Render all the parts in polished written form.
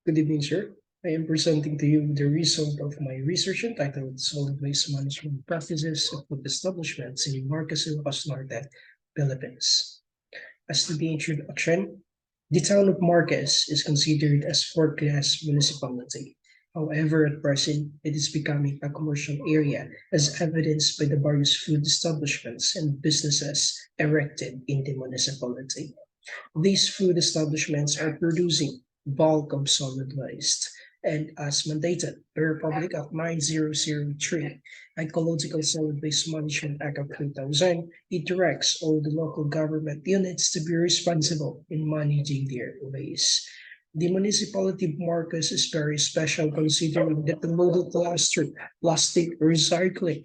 Good evening, sir. I am presenting to you the result of my research entitled Solid Waste Management Practices of Food Establishments in Marcos, Ilocos, Norte, Philippines. As to the introduction, the town of Marcos is considered as fourth-class municipality. However, at present, it is becoming a commercial area as evidenced by the various food establishments and businesses erected in the municipality. These food establishments are producing bulk of solid waste. And as mandated by Republic Act 9003, Ecological Solid Waste Management Act of 2000, it directs all the local government units to be responsible in managing their waste. The municipality of Marcos is very special considering that the model cluster plastic recycling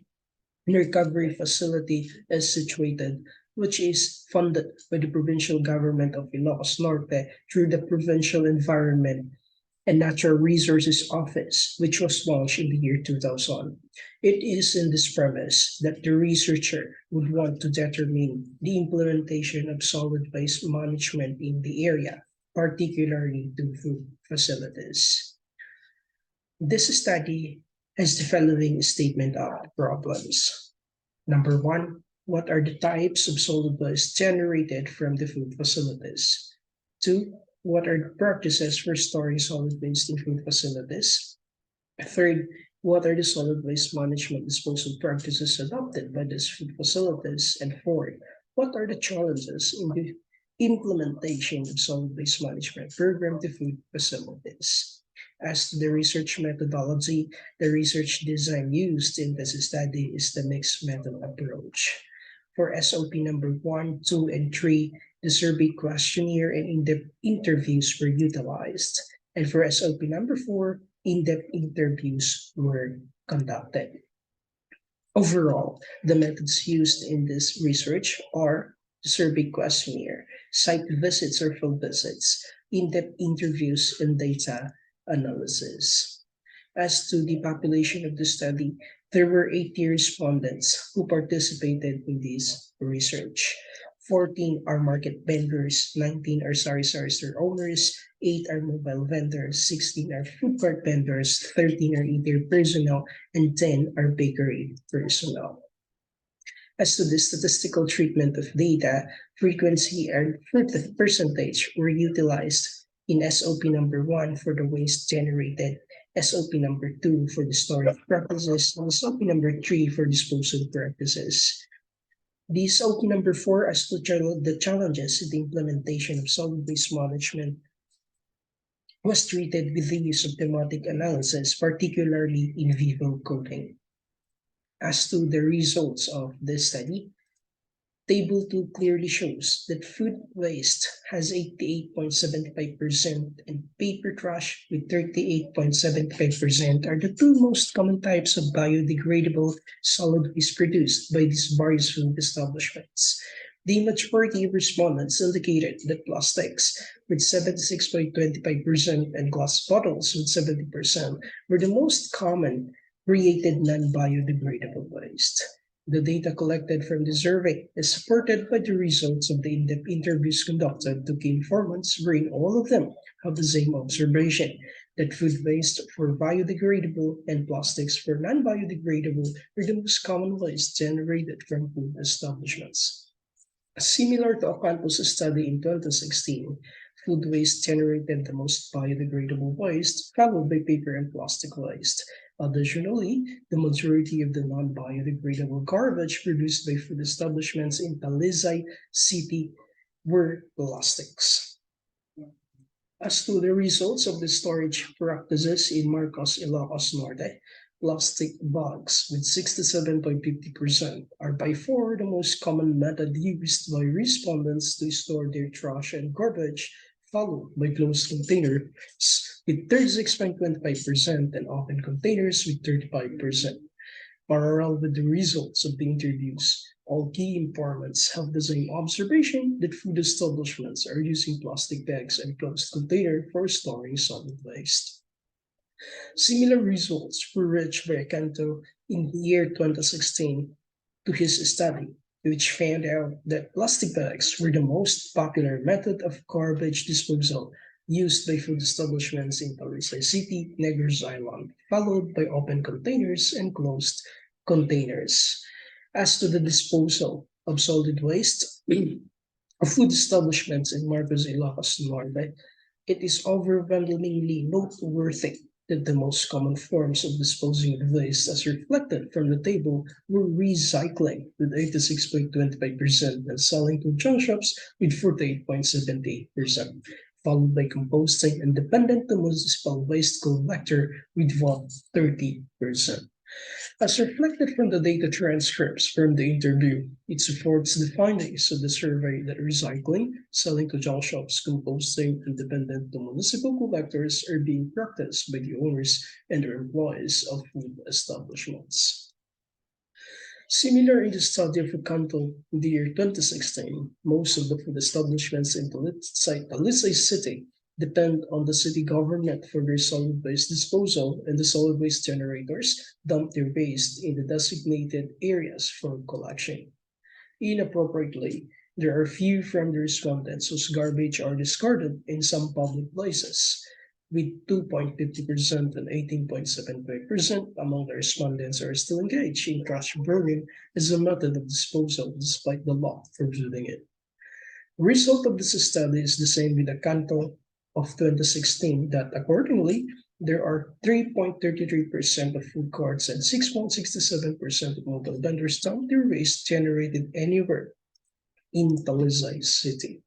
recovery facility is situated, which is funded by the provincial government of Ilocos Norte through the Provincial Environment and Natural Resources Office, which was launched in the year 2000. It is in this premise that the researcher would want to determine the implementation of solid waste management in the area, particularly to food facilities. This study has the following statement of problems. Number one, what are the types of solid waste generated from the food facilities? Two, what are the practices for storing solid waste in food facilities? Third, what are the solid waste management disposal practices adopted by these food facilities? And fourth, what are the challenges in the implementation of solid waste management program to food facilities? As to the research methodology, the research design used in this study is the mixed method approach. For SOP number 1, 2, and 3, the survey questionnaire and in-depth interviews were utilized. And for SOP number 4, in-depth interviews were conducted. Overall, the methods used in this research are the survey questionnaire, site visits or field visits, in-depth interviews, and data analysis. As to the population of the study, there were 80 respondents who participated in this research. 14 are market vendors, 19 are sari-sari store owners, 8 are mobile vendors, 16 are food cart vendors, 13 are eater personnel, and 10 are bakery personnel. As to the statistical treatment of data, frequency and percentage were utilized in SOP number 1 for the waste generated, SOP number 2 for the storage practices, and SOP number 3 for disposal practices. The SOP number 4 as to the challenges in the implementation of solid waste management was treated with the use of thematic analysis, particularly in vivo coding. As to the results of this study, Table 2 clearly shows that food waste has 88.75% and paper trash with 38.75% are the two most common types of biodegradable solid waste produced by these various food establishments. The majority of respondents indicated that plastics with 76.25% and glass bottles with 70% were the most common created non-biodegradable waste. The data collected from the survey is supported by the results of the in-depth interviews conducted to key informants, wherein all of them have the same observation that food waste for biodegradable and plastics for non-biodegradable are the most common waste generated from food establishments. Similar to a campus study in 2016, food waste generated the most biodegradable waste, followed by paper and plastic waste. Additionally, the majority of the non-biodegradable garbage produced by food establishments in Talisay City were plastics. As to the results of the storage practices in Marcos, Ilocos Norte, plastic bags with 67.50% are by far the most common method used by respondents to store their trash and garbage, followed by closed containers with 36.25% and open containers with 35%. Parallel with the results of the interviews, all key informants have the same observation that food establishments are using plastic bags and closed containers for storing solid waste. Similar results were reached by Acanto in the year 2016 to his study, which found out that plastic bags were the most popular method of garbage disposal used by food establishments in Talisay City, Negros Island, followed by open containers and closed containers. As to the disposal of solid waste, of food establishments in Marcos Ilocos Norte, it is overwhelmingly noteworthy that the most common forms of disposing of waste, as reflected from the table, were recycling with 86.25% and selling to junk shops with 48.78%, followed by composting and dependent to municipal waste collector with 30%. As reflected from the data transcripts from the interview, it supports the findings of the survey that recycling, selling to junk shops, composting, and dependent to municipal collectors are being practiced by the owners and their employees of food establishments. Similar in the study of Ocanto in the year 2016, most of the food establishments in Talisay City depend on the city government for their solid waste disposal, and the solid waste generators dump their waste in the designated areas for collection. Inappropriately, there are few from the respondents whose garbage are discarded in some public places, with 2.50% and 18.75% among the respondents are still engaged in trash burning as a method of disposal despite the law forbidding it. The result of this study is the same with the Canto of 2016 that accordingly, there are 3.33% of food carts and 6.67% of mobile vendors dump their waste generated anywhere in Talisay City.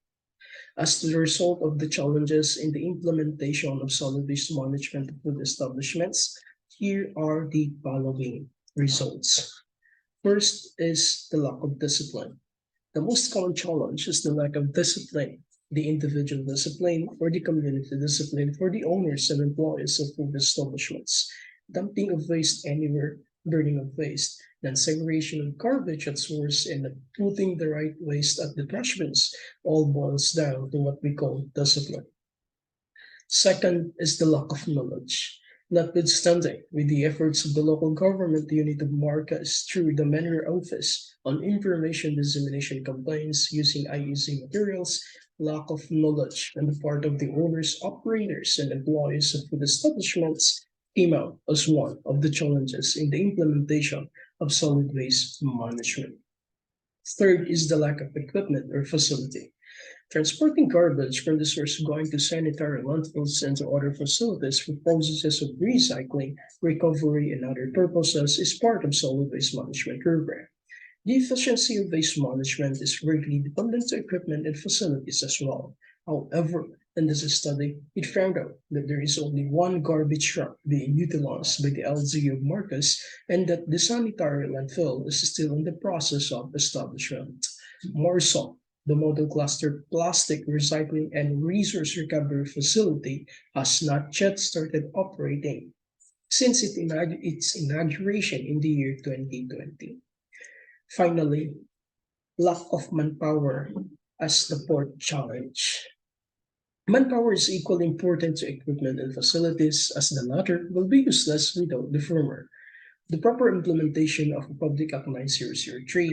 As to the result of the challenges in the implementation of solid waste management of food establishments, here are the following results. First is the lack of discipline. The most common challenge is the lack of discipline, the individual discipline or the community discipline for the owners and employees of food establishments. Dumping of waste anywhere, burning of waste, then segregation of garbage at source, and putting the right waste at the trash bins all boils down to what we call discipline. Second is the lack of knowledge. Notwithstanding, with the efforts of the local government unit of Marcos through the Manor Office on information dissemination campaigns using IEC materials, lack of knowledge on the part of the owners, operators, and employees of food establishments came out as one of the challenges in the implementation of solid waste management. Third is the lack of equipment or facility. Transporting garbage from the source going to sanitary landfills and to other facilities for processes of recycling, recovery, and other purposes is part of solid waste management program. The efficiency of waste management is greatly dependent on equipment and facilities as well. However, in this study, it found out that there is only one garbage truck being utilized by the LG of Marcus and that the sanitary landfill is still in the process of establishment. More so, the model cluster plastic recycling and resource recovery facility has not yet started operating since its inauguration in the year 2020. Finally, lack of manpower as the fourth challenge. Manpower is equally important to equipment and facilities, as the latter will be useless without the former. The proper implementation of Public Act 9003,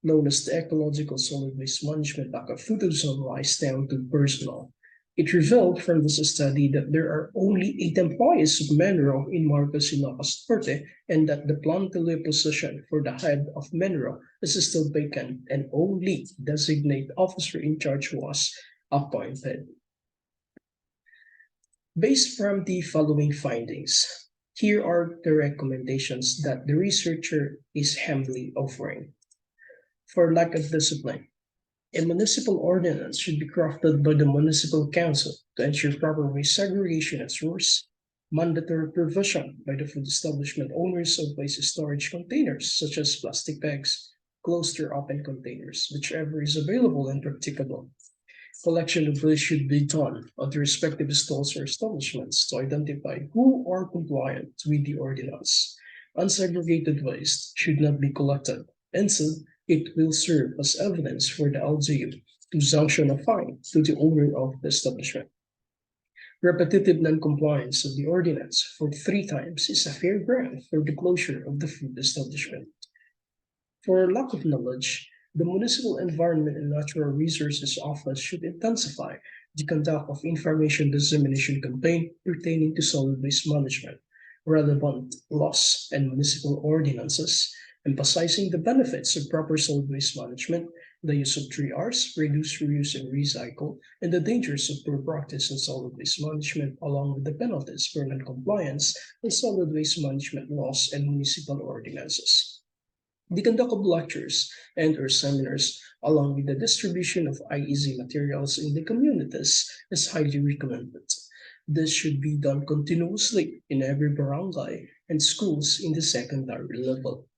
known as the Ecological Solid Waste Management Act of 2000, lies down to personnel. It revealed from this study that there are only 8 employees of Menro in Marcos Ilocos Norte, and that the plantilla position for the head of Menro is still vacant, and only designate officer in charge was appointed. Based from the following findings, here are the recommendations that the researcher is humbly offering. For lack of discipline, a municipal ordinance should be crafted by the municipal council to ensure proper waste segregation at source, mandatory provision by the food establishment owners of waste storage containers such as plastic bags, closed or open containers, whichever is available and practicable. Collection of waste should be done at the respective stalls or establishments to identify who are compliant with the ordinance. Unsegregated waste should not be collected. Instead, it will serve as evidence for the LGU to sanction a fine to the owner of the establishment. Repetitive non-compliance of the ordinance for 3 times is a fair ground for the closure of the food establishment. For lack of knowledge, the Municipal Environment and Natural Resources Office should intensify the conduct of information dissemination campaign pertaining to solid waste management, relevant laws and municipal ordinances, emphasizing the benefits of proper solid waste management, the use of 3 Rs, reduce, reuse, and recycle, and the dangers of poor practice in solid waste management, along with the penalties for non-compliance with solid waste management laws and municipal ordinances. The conduct of lectures and/or seminars, along with the distribution of IEZ materials in the communities, is highly recommended. This should be done continuously in every barangay and schools in the secondary level.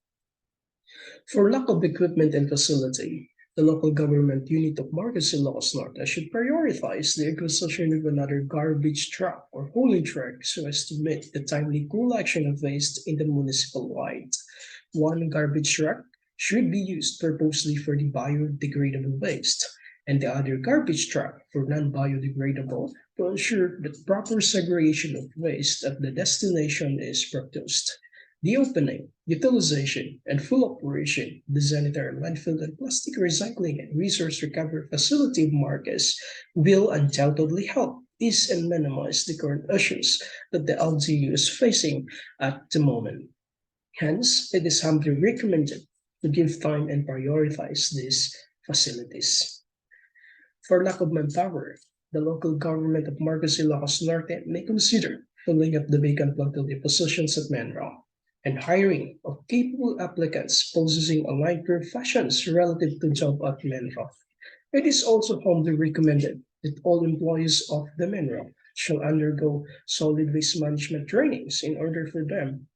For lack of equipment and facility, the local government unit of Marcos Ilocos Norte should prioritize the acquisition of another garbage truck or hauling truck so as to meet the timely collection of waste in the municipal wide. One garbage truck should be used purposely for the biodegradable waste, and the other garbage truck for non-biodegradable to ensure that proper segregation of waste at the destination is practiced. The opening, utilization, and full operation of the sanitary landfill and plastic recycling and resource recovery facility of Marcos will undoubtedly help ease and minimize the current issues that the LGU is facing at the moment. Hence, it is humbly recommended to give time and prioritize these facilities. For lack of manpower, the local government of Marcos Ilocos Norte may consider filling up the vacant faculty positions at Manro and hiring of capable applicants possessing aligned professions relative to job at Manro. It is also humbly recommended that all employees of the Manro shall undergo solid waste management trainings in order for them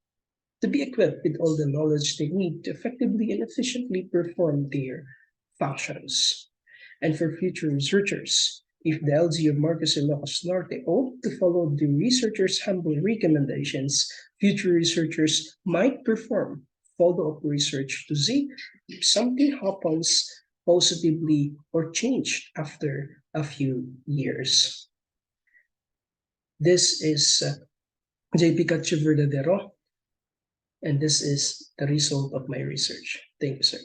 to be equipped with all the knowledge they need to effectively and efficiently perform their functions. And for future researchers, if the LG of Marcos Ilocos Norte opt to follow the researchers' humble recommendations, future researchers might perform follow-up research to see if something happens positively or changed after a few years. This is JP Cacho Verdadero, and this is the result of my research. Thank you, sir.